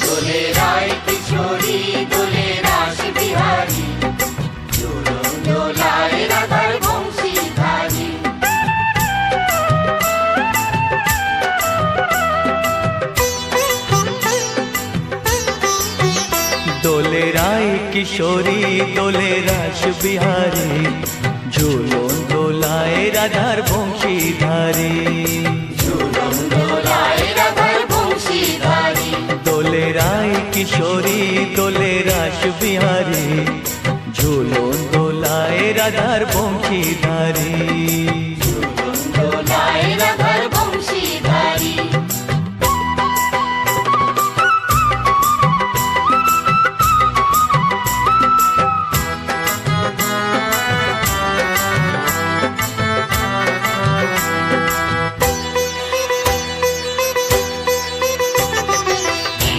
দোলে রায় কিশোরী দোলে রাস বিহারী, ঝুলন দোলায় রাধার বংশীধারী। দোলে রায় কিশোরী দোলে রাস বিহারী, ঝুলন দোলায় রাধার বংশীধারী। ঝুলন দোলায় রাধার বংশীধারী। দোলে রায় কিশোরী দোলে রাস বিহারী, ঝুলন দোলায় রাধার